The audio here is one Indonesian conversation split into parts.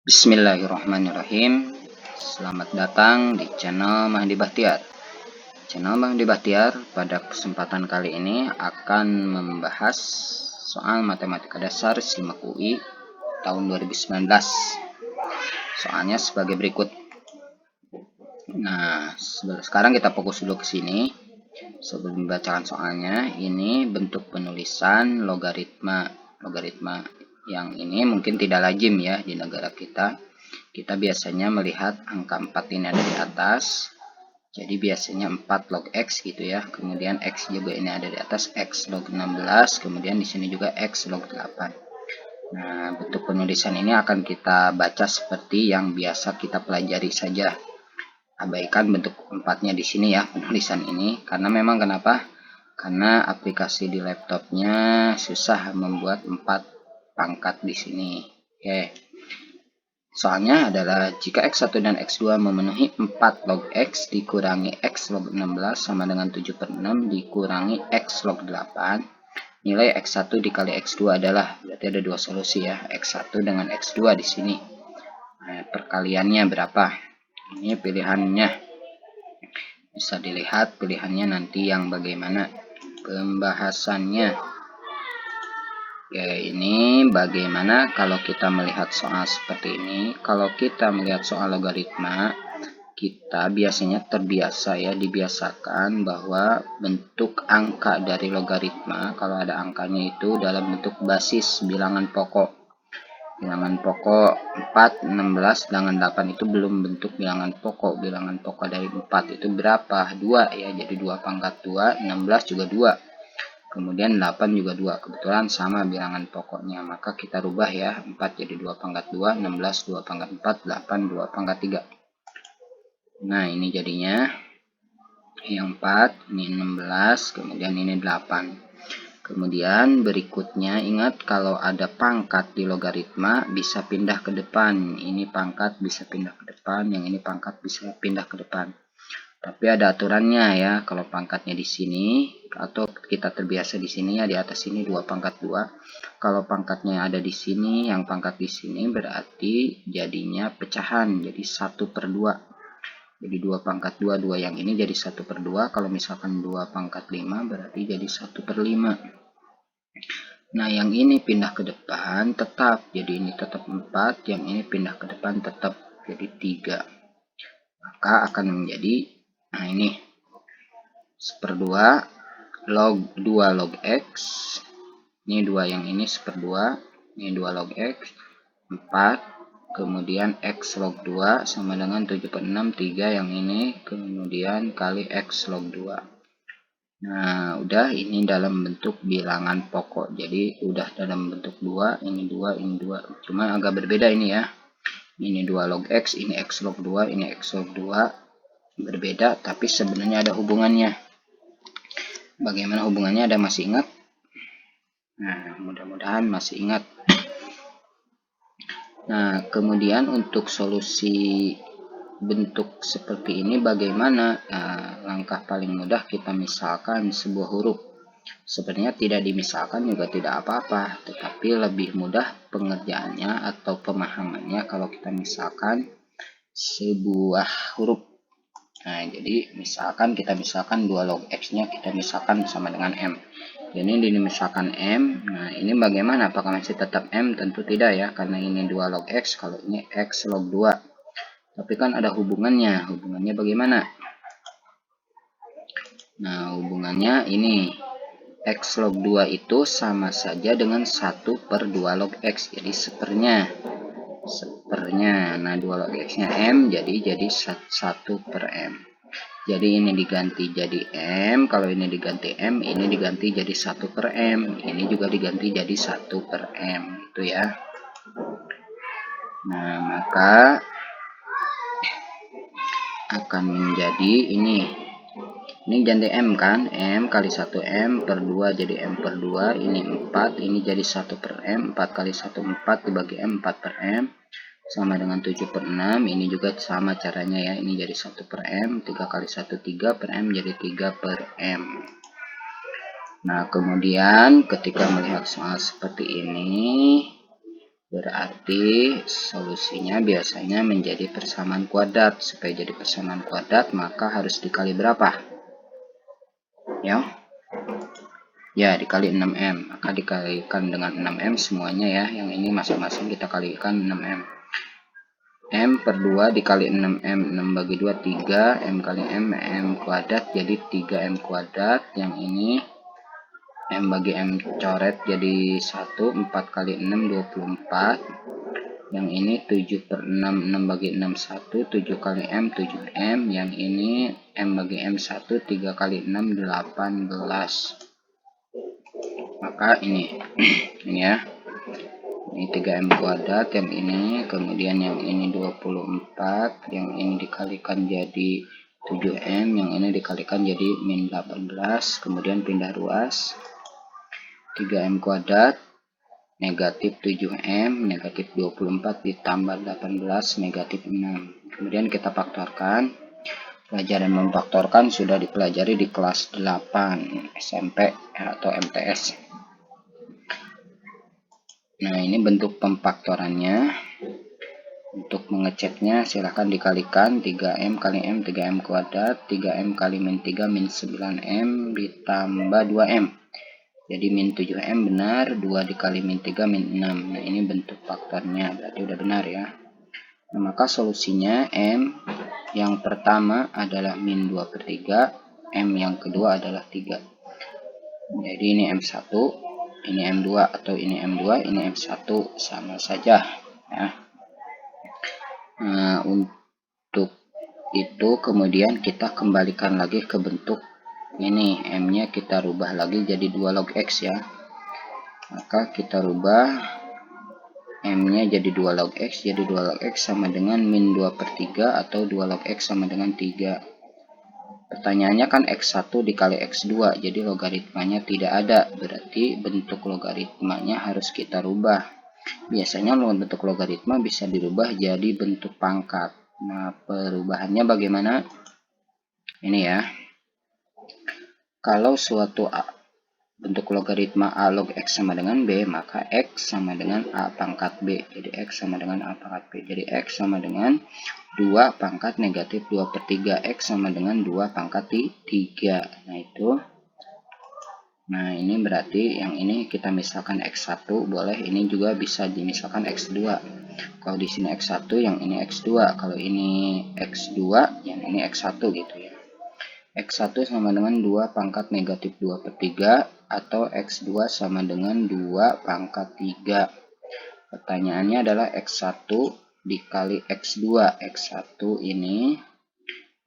Bismillahirrahmanirrahim. Selamat datang di channel Mahdi Bahtiar. Channel Mahdi Bahtiar pada kesempatan kali ini akan membahas soal matematika dasar SIMAK UI tahun 2019. Soalnya sebagai berikut. Nah, sekarang kita fokus dulu ke sini. Sebelum membacakan soalnya, ini bentuk penulisan logaritma. Logaritma yang ini mungkin tidak lazim ya di negara kita. Kita biasanya melihat angka 4 ini ada di atas. Jadi biasanya 4 log X gitu ya. Kemudian X juga ini ada di atas, X log 16. Kemudian di sini juga X log 8. Nah, bentuk penulisan ini akan kita baca seperti yang biasa kita pelajari saja. Abaikan bentuk 4-nya di sini ya, penulisan ini. Karena memang kenapa? Karena aplikasi di laptopnya susah membuat 4 pangkat di sini. Oke. Soalnya adalah jika X1 dan X2 memenuhi 4 log X dikurangi X log 16 sama dengan 7/6 dikurangi X log 8. Nilai X1 dikali X2 adalah, berarti ada dua solusi ya, X1 dengan X2 di sini. Nah, perkaliannya berapa? Ini pilihannya. Bisa dilihat pilihannya nanti yang bagaimana pembahasannya. Oke, ini bagaimana kalau kita melihat soal seperti ini. Kalau kita melihat soal logaritma, kita biasanya terbiasa ya, dibiasakan bahwa bentuk angka dari logaritma, kalau ada angkanya itu dalam bentuk basis bilangan pokok. Bilangan pokok 4, 16, sedangkan 8 itu belum bentuk bilangan pokok. Bilangan pokok dari 4 itu berapa? 2 ya, jadi 2 pangkat 2, 16 juga 2. Kemudian 8 juga 2, kebetulan sama bilangan pokoknya. Maka kita rubah ya, 4 jadi 2 pangkat 2, 16 2 pangkat 4, 8 2 pangkat 3. Nah, ini jadinya yang 4, ini 16, kemudian ini 8. Kemudian berikutnya ingat kalau ada pangkat di logaritma bisa pindah ke depan. Ini pangkat bisa pindah ke depan, yang ini pangkat bisa pindah ke depan. Tapi ada aturannya ya, kalau pangkatnya di sini atau kita terbiasa di sini ya, di atas sini 2 pangkat 2. Kalau pangkatnya ada di sini, yang pangkat di sini berarti jadinya pecahan, jadi 1/2. Jadi 2 pangkat 2, 2 yang ini jadi 1/2. Kalau misalkan 2 pangkat 5 berarti jadi 1/5. Nah, yang ini pindah ke depan tetap, jadi ini tetap 4, yang ini pindah ke depan tetap jadi 3. Maka akan menjadi, nah ini 1/2 log 2 log X. Ini 2 yang ini 1/2, ini 2 log X, 4, kemudian X log 2 sama dengan 7/6, 3 yang ini, kemudian kali X log 2. Nah, udah ini dalam bentuk bilangan pokok. Jadi udah dalam bentuk 2, ini 2, ini 2. Cuma agak berbeda ini ya. Ini 2 log X, ini X log 2, ini X log 2. Berbeda, tapi sebenarnya ada hubungannya. Bagaimana hubungannya? Ada masih ingat? Nah, mudah-mudahan masih ingat. Nah, kemudian untuk solusi bentuk seperti ini bagaimana? Nah, langkah paling mudah kita misalkan sebuah huruf. Sebenarnya tidak dimisalkan juga tidak apa-apa, tetapi lebih mudah pengerjaannya atau pemahamannya kalau kita misalkan sebuah huruf. Nah, jadi misalkan kita misalkan 2 log X-nya kita misalkan sama dengan M. Ini dimisalkan M. Nah, ini bagaimana? Apakah masih tetap M? Tentu tidak ya, karena ini 2 log X, kalau ini X log 2. Tapi kan ada hubungannya. Hubungannya bagaimana? Nah, hubungannya ini. X log 2 itu sama saja dengan 1/2 log X. Jadi sepernya. Nah, 2 log X-nya M, jadi 1/M. Jadi ini diganti jadi M. Kalau ini diganti M, ini diganti jadi 1/M. Ini juga diganti jadi 1/M. Itu ya. Nah, maka akan menjadi ini ganti M kan, M kali 1M per 2 jadi M per 2, ini 4, ini jadi 1/M, 4 kali 1 4 dibagi M 4/M sama dengan 7/6, ini juga sama caranya ya, ini jadi 1/M, 3 kali 1 3/M jadi 3/M. Nah, kemudian ketika melihat soal seperti ini Berarti solusinya biasanya menjadi persamaan kuadrat. Supaya jadi persamaan kuadrat maka harus dikali berapa? Ya, dikali 6M. Maka dikalikan dengan 6M semuanya ya. Yang ini masing-masing kita kalikan 6M. M per 2 dikali 6M. 6 bagi 2, 3. M kali M, M kuadrat jadi 3M kuadrat. Yang ini M bagi M coret jadi 1. 4 kali 6, 24. Yang ini 7 per 6, 6 bagi 6, 1. 7 kali M, 7M. Yang ini M bagi M 1, 3 kali 6, 18. Maka ini ya. Ini 3M kuadrat, yang ini, kemudian yang ini 24, yang ini dikalikan jadi 7M, yang ini dikalikan jadi min 18, kemudian pindah ruas. 3M kuadrat, negatif 7M, negatif 24 ditambah 18, negatif 6. Kemudian kita faktorkan. Pelajaran memfaktorkan sudah dipelajari di kelas 8 SMP atau MTS. Nah, ini bentuk pemfaktorannya. Untuk mengeceknya silahkan dikalikan 3M kali M, 3M kuadrat, 3M kali min 3, min 9M ditambah 2M. Jadi min 7M benar, 2 dikali min 3, min 6. Nah, ini bentuk faktornya, berarti udah benar ya. Nah, maka solusinya M yang pertama adalah min 2 per 3, M yang kedua adalah 3. Jadi ini M1, ini M2, atau ini M2, ini M1, sama saja ya. Nah, untuk itu kemudian kita kembalikan lagi ke bentuk ini. M-nya kita rubah lagi jadi 2 log X ya. Maka kita rubah M-nya jadi 2 log X. Jadi 2 log X sama dengan min 2 per 3 atau 2 log X sama dengan 3. Pertanyaannya kan X1 dikali X2. Jadi logaritmanya tidak ada. Berarti bentuk logaritmanya harus kita rubah. Biasanya bentuk logaritma bisa dirubah jadi bentuk pangkat. Nah, perubahannya bagaimana? Ini ya. Kalau suatu bentuk logaritma A log X sama dengan B, maka X sama dengan A pangkat B. Jadi X sama dengan A pangkat B. Jadi X sama dengan 2 pangkat negatif 2 per 3. X sama dengan 2 pangkat 3. Nah, itu. Nah, ini berarti yang ini kita misalkan X1 boleh, ini juga bisa dimisalkan X2. Kalau di sini X1, yang ini X2. Kalau ini X2, yang ini X1 gitu ya. X1 sama dengan 2 pangkat negatif 2 per 3 atau X2 sama dengan 2 pangkat 3. Pertanyaannya adalah X1 dikali X2. X1 ini,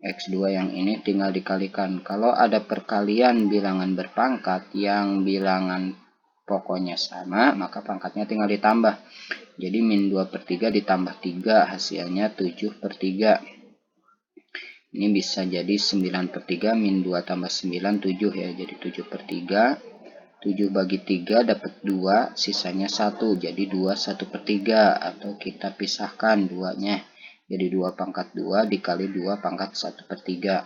X2 yang ini tinggal dikalikan. Kalau ada perkalian bilangan berpangkat yang bilangan pokoknya sama, maka pangkatnya tinggal ditambah. Jadi min 2 per 3 ditambah 3, hasilnya 7 per 3. Ini bisa jadi 9 per 3, min 2 tambah 9, 7 ya. Jadi 7 per 3. 7 bagi 3 dapat 2, sisanya 1. Jadi 2 1 per 3. Atau kita pisahkan 2-nya. Jadi 2 pangkat 2 dikali 2 pangkat 1 per 3.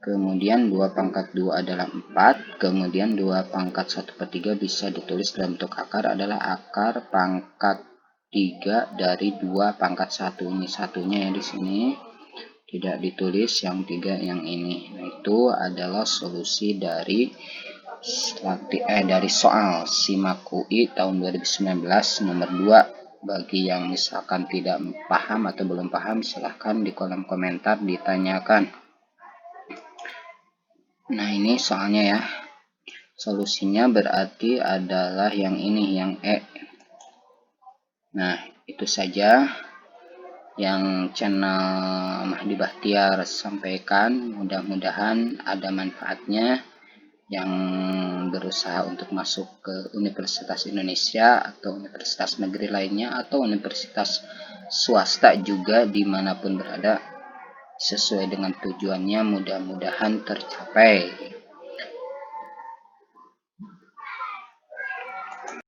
Kemudian 2 pangkat 2 adalah 4. Kemudian 2 pangkat 1 per 3 bisa ditulis dalam bentuk akar adalah akar pangkat 3 dari 2 pangkat 1. Ini satunya ya di sini. Tidak ditulis yang 3 yang ini. Nah, itu adalah solusi dari soal SIMAK UI tahun 2019 nomor 2. Bagi yang misalkan tidak paham atau belum paham, silahkan di kolom komentar ditanyakan. Nah, ini soalnya ya. Solusinya berarti adalah yang ini, yang E. Nah, itu saja yang channel Mahdi Bahtiar sampaikan. Mudah-mudahan ada manfaatnya. Yang berusaha untuk masuk ke Universitas Indonesia atau universitas negeri lainnya atau universitas swasta juga dimanapun berada, sesuai dengan tujuannya mudah-mudahan tercapai.